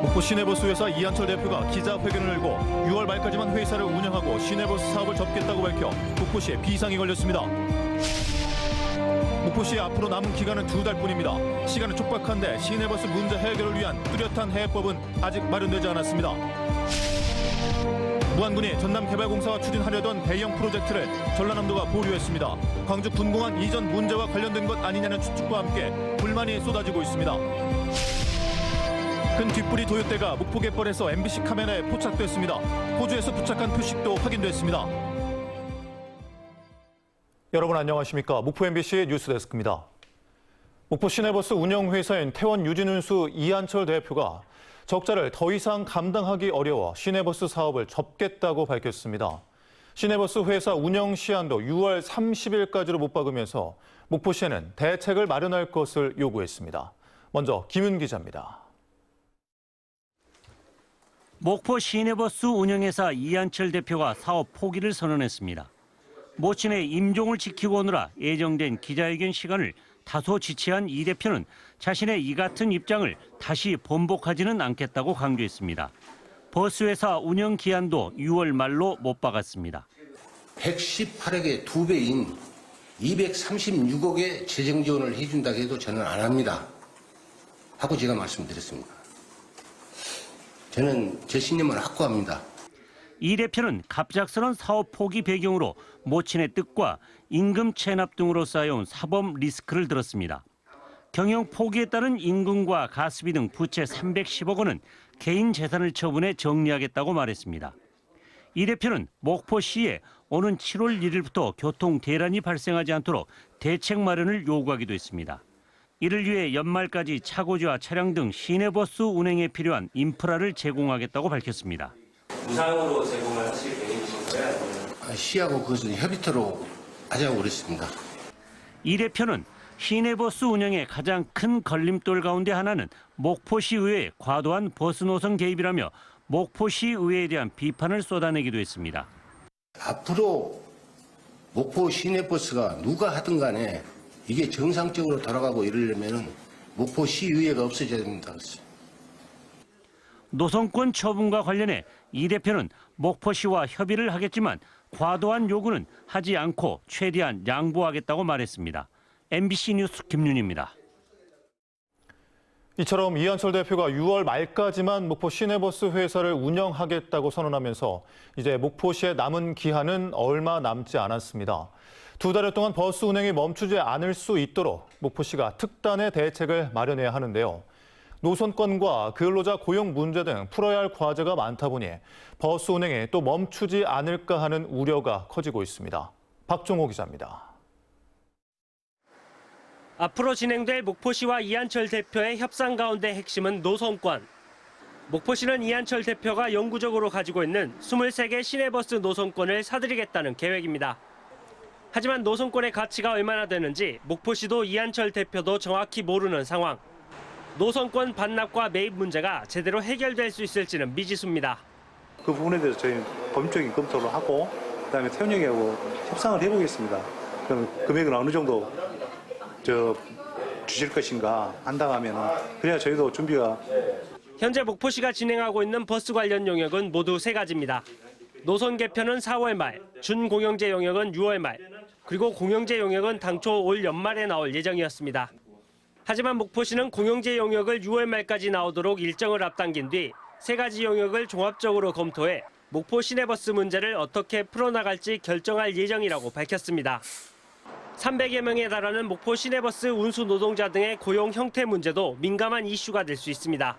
목포 시내버스 회사 이한철 대표가 기자회견을 열고 6월 말까지만 회사를 운영하고 시내버스 사업을 접겠다고 밝혀 목포시에 비상이 걸렸습니다. 목포시의 앞으로 남은 기간은 2달뿐입니다. 시간은 촉박한데 시내버스 문제 해결을 위한 뚜렷한 해법은 아직 마련되지 않았습니다. 무안군이 전남개발공사가 추진하려던 대형 프로젝트를 전라남도가 보류했습니다. 광주 군공항 이전 문제와 관련된 것 아니냐는 추측과 함께 불만이 쏟아지고 있습니다. 큰 뒷불이 도요대가 목포 갯벌에서 MBC 카메라에 포착됐습니다. 호주에서 부착한 표식도 확인됐습니다. 여러분 안녕하십니까? 목포 MBC 뉴스데스크입니다. 목포 시내버스 운영회사인 태원 유진운수 이한철 대표가 적자를 더 이상 감당하기 어려워 시내버스 사업을 접겠다고 밝혔습니다. 시내버스 회사 운영 시한도 6월 30일까지로 못 박으면서 목포시에는 대책을 마련할 것을 요구했습니다. 먼저 김윤 기자입니다. 목포 시내버스 운영회사 이한철 대표가 사업 포기를 선언했습니다. 모친의 임종을 지키고 오느라 예정된 기자회견 시간을 다소 지체한 이 대표는 자신의 이 같은 입장을 다시 번복하지는 않겠다고 강조했습니다. 버스회사 운영 기한도 6월 말로 못 박았습니다. 118억의 2배인 236억의 재정 지원을 해준다고 해도 저는 안 합니다. 하고 제가 말씀드렸습니다. 저는 제 신념을 확고합니다. 이 대표는 갑작스런 사업 포기 배경으로 모친의 뜻과 임금 체납 등으로 쌓여온 사법 리스크를 들었습니다. 경영 포기에 따른 임금과 가스비 등 부채 310억 원은 개인 재산을 처분해 정리하겠다고 말했습니다. 이 대표는 목포시에 오는 7월 1일부터 교통 대란이 발생하지 않도록 대책 마련을 요구하기도 했습니다. 이를 위해 연말까지 차고지와 차량 등 시내버스 운행에 필요한 인프라를 제공하겠다고 밝혔습니다. 무상으로 제공을 하실 계획이신가요? 시하고 그것은 협의토로 하자고 그랬습니다. 이 대표는 시내버스 운영의 가장 큰 걸림돌 가운데 하나는 목포시의회의 과도한 버스 노선 개입이라며 목포시의회에 대한 비판을 쏟아내기도 했습니다. 앞으로 목포 시내버스가 누가 하든 간에 이게 정상적으로 돌아가고 이러려면 목포 시의회가 없어져야 됩니다. 노선권 처분과 관련해 이 대표는 목포시와 협의를 하겠지만 과도한 요구는 하지 않고 최대한 양보하겠다고 말했습니다. MBC 뉴스 김윤희입니다. 이처럼 이한철 대표가 6월 말까지만 목포 시내버스 회사를 운영하겠다고 선언하면서 이제 목포시의 남은 기한은 얼마 남지 않았습니다. 2달여 동안 버스 운행이 멈추지 않을 수 있도록 목포시가 특단의 대책을 마련해야 하는데요. 노선권과 근로자 고용 문제 등 풀어야 할 과제가 많다 보니 버스 운행이 또 멈추지 않을까 하는 우려가 커지고 있습니다. 박종호 기자입니다. 앞으로 진행될 목포시와 이한철 대표의 협상 가운데 핵심은 노선권. 목포시는 이한철 대표가 영구적으로 가지고 있는 23개 시내버스 노선권을 사들이겠다는 계획입니다. 하지만 노선권의 가치가 얼마나 되는지 목포시도 이한철 대표도 정확히 모르는 상황. 노선권 반납과 매입 문제가 제대로 해결될 수 있을지는 미지수입니다. 그 부분에 대해서 저희 법률적인 검토를 하고 그다음에 태운역하고 협상을 해보겠습니다. 그럼 금액은 어느 정도 주실 것인가 한다고 하면 그래야 저희도 준비가. 현재 목포시가 진행하고 있는 버스 관련 용역은 모두 3가지입니다. 노선 개편은 4월 말, 준공영제 용역은 6월 말, 그리고 공영제 용역은 당초 올 연말에 나올 예정이었습니다. 하지만 목포시는 공영제 용역을 6월 말까지 나오도록 일정을 앞당긴 뒤 3가지 용역을 종합적으로 검토해 목포 시내버스 문제를 어떻게 풀어나갈지 결정할 예정이라고 밝혔습니다. 300여 명에 달하는 목포 시내버스 운수 노동자 등의 고용 형태 문제도 민감한 이슈가 될 수 있습니다.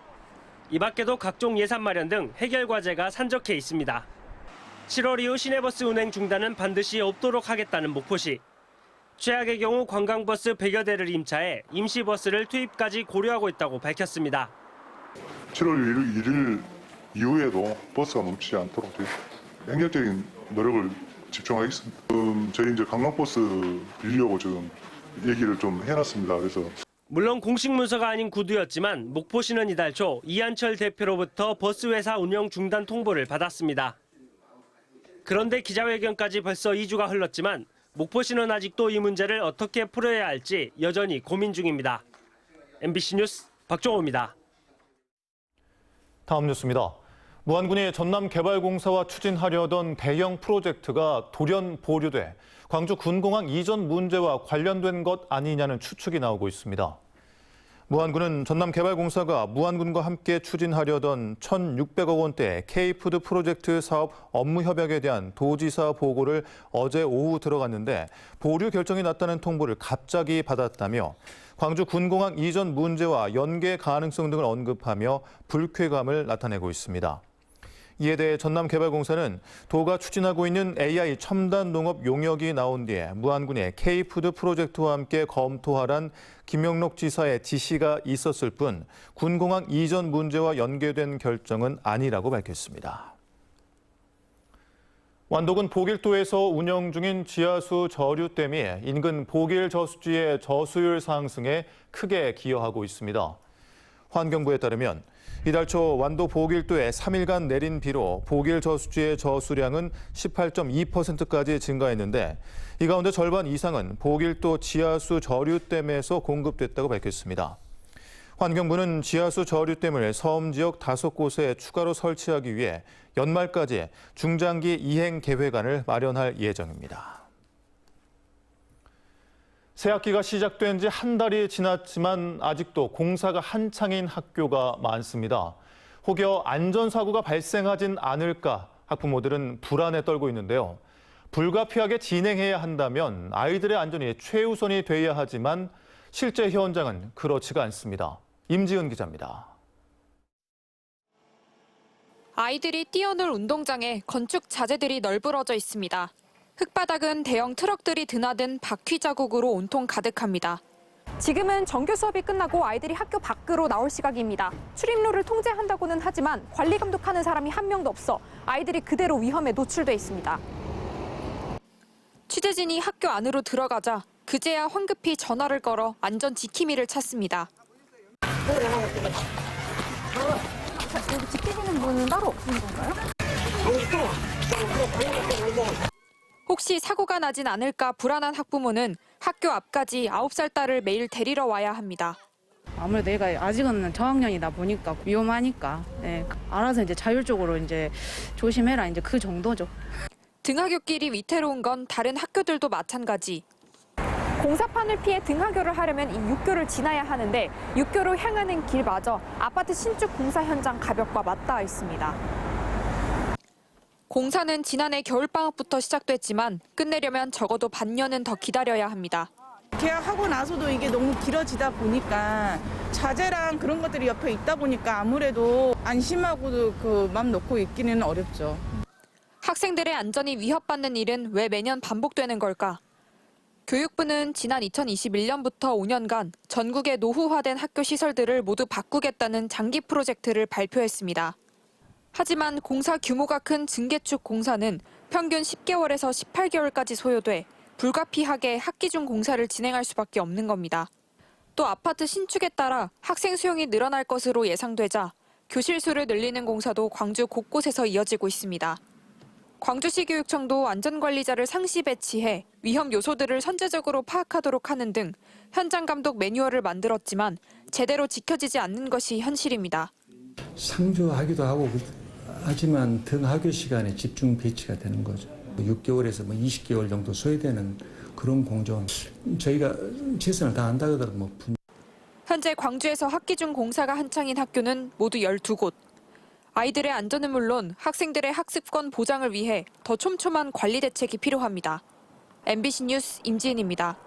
이 밖에도 각종 예산 마련 등 해결 과제가 산적해 있습니다. 7월 이후 시내버스 운행 중단은 반드시 없도록 하겠다는 목포시. 최악의 경우 관광버스 100여 대를 임차해 임시버스를 투입까지 고려하고 있다고 밝혔습니다. 7월 1일 이후에도 버스가 멈추지 않도록 행정적인 노력을 집중하겠습니다. 저희 이제 관광버스 빌리려고 지금 얘기를 좀 해놨습니다. 그래서 물론 공식 문서가 아닌 구두였지만 목포시는 이달 초 이한철 대표로부터 버스회사 운영 중단 통보를 받았습니다. 그런데 기자회견까지 벌써 2주가 흘렀지만 목포시는 아직도 이 문제를 어떻게 풀어야 할지 여전히 고민 중입니다. MBC 뉴스 박종호입니다. 다음 뉴스입니다. 무안군이 전남개발공사와 추진하려던 대형 프로젝트가 돌연 보류돼 광주 군공항 이전 문제와 관련된 것 아니냐는 추측이 나오고 있습니다. 무안군은 전남개발공사가 무안군과 함께 추진하려던 1,600억 원대 K푸드 프로젝트 사업 업무 협약에 대한 도지사 보고를 어제 오후 들어갔는데 보류 결정이 났다는 통보를 갑자기 받았다며 광주 군공항 이전 문제와 연계 가능성 등을 언급하며 불쾌감을 나타내고 있습니다. 이에 대해 전남개발공사는 도가 추진하고 있는 AI 첨단 농업 용역이 나온 뒤에 무안군의 K푸드 프로젝트와 함께 검토하란 김영록 지사의 지시가 있었을 뿐 군공항 이전 문제와 연계된 결정은 아니라고 밝혔습니다. 완도군 보길도에서 운영 중인 지하수 저류댐이 인근 보길 저수지의 저수율 상승에 크게 기여하고 있습니다. 환경부에 따르면 이달 초 완도 보길도에 3일간 내린 비로 보길 저수지의 저수량은 18.2%까지 증가했는데 이 가운데 절반 이상은 보길도 지하수 저류댐에서 공급됐다고 밝혔습니다. 환경부는 지하수 저류댐을 섬 지역 5곳에 추가로 설치하기 위해 연말까지 중장기 이행 계획안을 마련할 예정입니다. 새학기가 시작된 지 한 달이 지났지만 아직도 공사가 한창인 학교가 많습니다. 혹여 안전사고가 발생하진 않을까 학부모들은 불안에 떨고 있는데요. 불가피하게 진행해야 한다면 아이들의 안전이 최우선이 돼야 하지만 실제 현장은 그렇지가 않습니다. 임지은 기자입니다. 아이들이 뛰어놀 운동장에 건축 자재들이 널브러져 있습니다. 흙바닥은 대형 트럭들이 드나든 바퀴 자국으로 온통 가득합니다. 지금은 정규 수업이 끝나고 아이들이 학교 밖으로 나올 시각입니다. 출입로를 통제한다고는 하지만 관리 감독하는 사람이 한 명도 없어 아이들이 그대로 위험에 노출돼 있습니다. 취재진이 학교 안으로 들어가자 그제야 황급히 전화를 걸어 안전 지킴이를 찾습니다. 여기 지키시는 분은 따로 없는 건가요? 혹시 사고가 나진 않을까 불안한 학부모는 학교 앞까지 9살 딸을 매일 데리러 와야 합니다. 아무래도 애가 아직은 저학년이다 보니까 위험하니까 알아서 이제 자율적으로 이제 조심해라 이제 그 정도죠. 등하굣길이 위태로운 건 다른 학교들도 마찬가지. 공사판을 피해 등하교를 하려면 이 육교를 지나야 하는데 육교로 향하는 길마저 아파트 신축 공사 현장 가벽과 맞닿아 있습니다. 공사는 지난해 겨울방학부터 시작됐지만 끝내려면 적어도 반년은 더 기다려야 합니다. 계약하고 나서도 이게 너무 길어지다 보니까 자재랑 그런 것들이 옆에 있다 보니까 아무래도 안심하고도 그 맘 놓고 있기는 어렵죠. 학생들의 안전이 위협받는 일은 왜 매년 반복되는 걸까? 교육부는 지난 2021년부터 5년간 전국의 노후화된 학교 시설들을 모두 바꾸겠다는 장기 프로젝트를 발표했습니다. 하지만 공사 규모가 큰 증개축 공사는 평균 10개월에서 18개월까지 소요돼 불가피하게 학기 중 공사를 진행할 수밖에 없는 겁니다. 또 아파트 신축에 따라 학생 수용이 늘어날 것으로 예상되자 교실 수를 늘리는 공사도 광주 곳곳에서 이어지고 있습니다. 광주시 교육청도 안전관리자를 상시 배치해 위험 요소들을 선제적으로 파악하도록 하는 등 현장 감독 매뉴얼을 만들었지만 제대로 지켜지지 않는 것이 현실입니다. 상주하기도 하고 하지만 등하교 시간에 집중 배치가 되는 거죠. 6개월에서 20개월 정도 소요되는 그런 공정. 저희가 최선을 다한다 하더라도 현재 광주에서 학기 중 공사가 한창인 학교는 모두 12곳. 아이들의 안전은 물론 학생들의 학습권 보장을 위해 더 촘촘한 관리 대책이 필요합니다. MBC 뉴스 임지은입니다.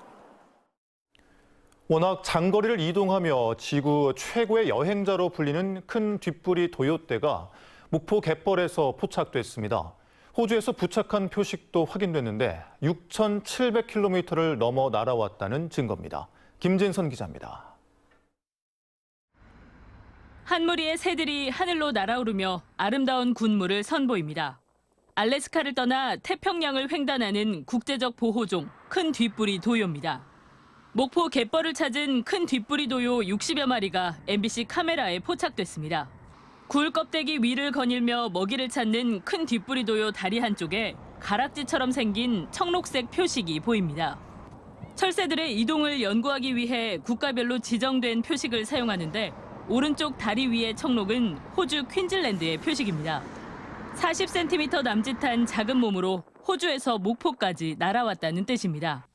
워낙 장거리를 이동하며 지구 최고의 여행자로 불리는 큰 뒷부리 도요떼가 목포 갯벌에서 포착됐습니다. 호주에서 부착한 표식도 확인됐는데 6,700km를 넘어 날아왔다는 증거입니다. 김진선 기자입니다. 한 무리의 새들이 하늘로 날아오르며 아름다운 군무를 선보입니다. 알래스카를 떠나 태평양을 횡단하는 국제적 보호종 큰 뒷부리 도요입니다. 목포 갯벌을 찾은 큰 뒷부리 도요 60여 마리가 MBC 카메라에 포착됐습니다. 굴 껍데기 위를 거닐며 먹이를 찾는 큰 뒷부리 도요 다리 한쪽에 가락지처럼 생긴 청록색 표식이 보입니다. 철새들의 이동을 연구하기 위해 국가별로 지정된 표식을 사용하는데 오른쪽 다리 위의 청록은 호주 퀸즐랜드의 표식입니다. 40cm 남짓한 작은 몸으로 호주에서 목포까지 날아왔다는 뜻입니다.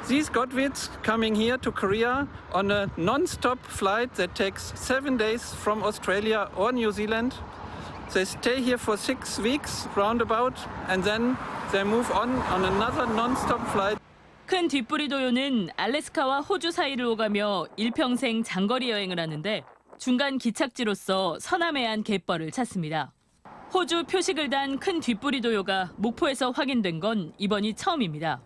These godwits coming here to Korea on a non-stop flight that takes 7 days from Australia or New Zealand. They stay here for 6 weeks roundabout and then they move on another non-stop flight. 큰 뒷부리 도요는 알래스카와 호주 사이를 오가며 일평생 장거리 여행을 하는데 중간 기착지로서 서남해안 갯벌을 찾습니다. 호주 표식을 단 큰 뒷부리 도요가 목포에서 확인된 건 이번이 처음입니다.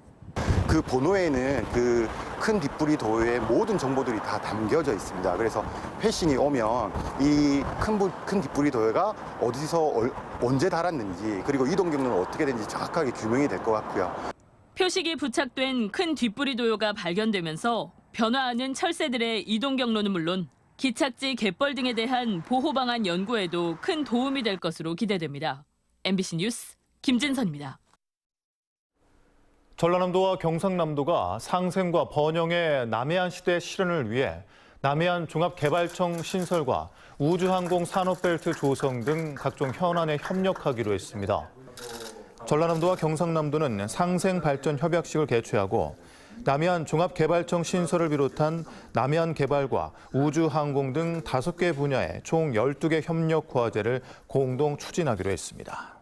그 본호에는 그 큰 뒷부리 도요의 모든 정보들이 다 담겨져 있습니다. 그래서 회신이 오면 이 큰 뒷부리 도요가 어디서 언제 달았는지 그리고 이동 경로는 어떻게 되는지 정확하게 규명이 될 것 같고요. 표식이 부착된 큰 뒷부리 도요가 발견되면서 변화하는 철새들의 이동 경로는 물론 기착지 갯벌 등에 대한 보호 방안 연구에도 큰 도움이 될 것으로 기대됩니다. MBC 뉴스 김진선입니다. 전라남도와 경상남도가 상생과 번영의 남해안 시대 실현을 위해 남해안 종합개발청 신설과 우주항공 산업벨트 조성 등 각종 현안에 협력하기로 했습니다. 전라남도와 경상남도는 상생발전 협약식을 개최하고 남해안 종합개발청 신설을 비롯한 남해안 개발과 우주항공 등 5개 분야의 총 12개 협력 과제를 공동 추진하기로 했습니다.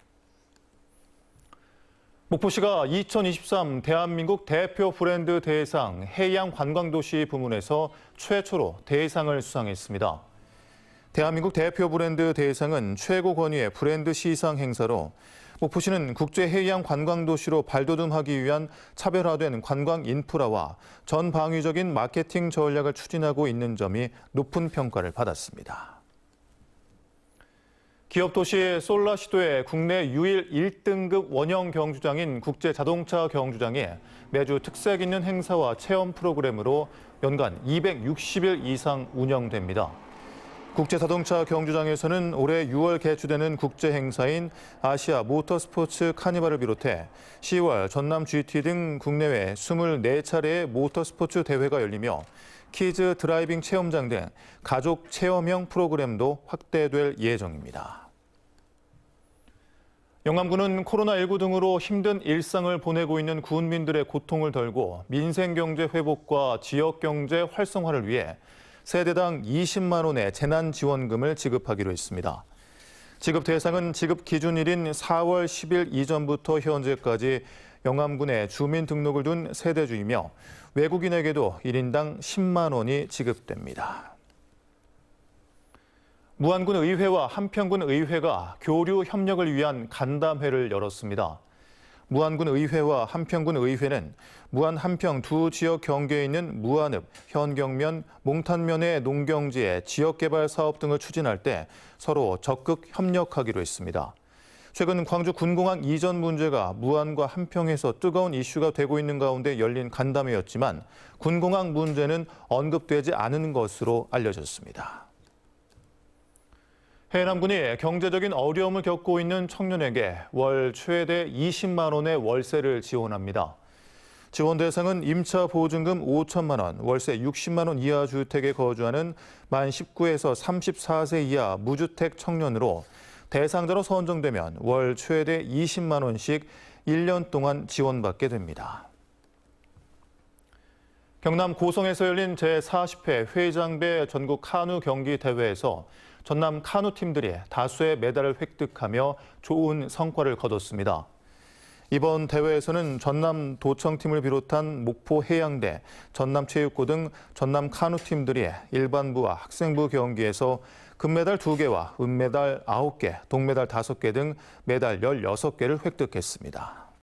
목포시가 2023 대한민국 대표 브랜드 대상 해양 관광도시 부문에서 최초로 대상을 수상했습니다. 대한민국 대표 브랜드 대상은 최고 권위의 브랜드 시상 행사로 목포시는 국제해양 관광도시로 발돋움하기 위한 차별화된 관광 인프라와 전방위적인 마케팅 전략을 추진하고 있는 점이 높은 평가를 받았습니다. 기업도시 솔라시도의 국내 유일 1등급 원형 경주장인 국제자동차 경주장이 매주 특색 있는 행사와 체험 프로그램으로 연간 260일 이상 운영됩니다. 국제자동차 경주장에서는 올해 6월 개최되는 국제행사인 아시아 모터스포츠 카니발을 비롯해 10월 전남 GT 등 국내외 24차례의 모터스포츠 대회가 열리며 키즈 드라이빙 체험장 등 가족 체험형 프로그램도 확대될 예정입니다. 영암군은 코로나19 등으로 힘든 일상을 보내고 있는 군민들의 고통을 덜고 민생경제 회복과 지역경제 활성화를 위해 세대당 20만 원의 재난지원금을 지급하기로 했습니다. 지급 대상은 지급 기준일인 4월 10일 이전부터 현재까지 영암군에 주민등록을 둔 세대주이며 외국인에게도 1인당 10만 원이 지급됩니다. 무안군 의회와 한평군 의회가 교류 협력을 위한 간담회를 열었습니다. 무안군 의회와 한평군 의회는 무안, 한평 두 지역 경계에 있는 무안읍, 현경면, 몽탄면의 농경지의 지역개발 사업 등을 추진할 때 서로 적극 협력하기로 했습니다. 최근 광주 군공항 이전 문제가 무안과 한평에서 뜨거운 이슈가 되고 있는 가운데 열린 간담회였지만 군공항 문제는 언급되지 않은 것으로 알려졌습니다. 해남군이 경제적인 어려움을 겪고 있는 청년에게 월 최대 20만 원의 월세를 지원합니다. 지원 대상은 임차 보증금 5천만 원, 월세 60만 원 이하 주택에 거주하는 만 19에서 34세 이하 무주택 청년으로 대상자로 선정되면 월 최대 20만 원씩 1년 동안 지원받게 됩니다. 경남 고성에서 열린 제40회 회장배 전국 카누 경기 대회에서 전남 카누팀들이 다수의 메달을 획득하며 좋은 성과를 거뒀습니다. 이번 대회에서는 전남 도청팀을 비롯한 목포 해양대, 전남체육고 등 전남 카누팀들이 일반부와 학생부 경기에서 금메달 2개와 은메달 9개, 동메달 5개 등 메달 16개를 획득했습니다.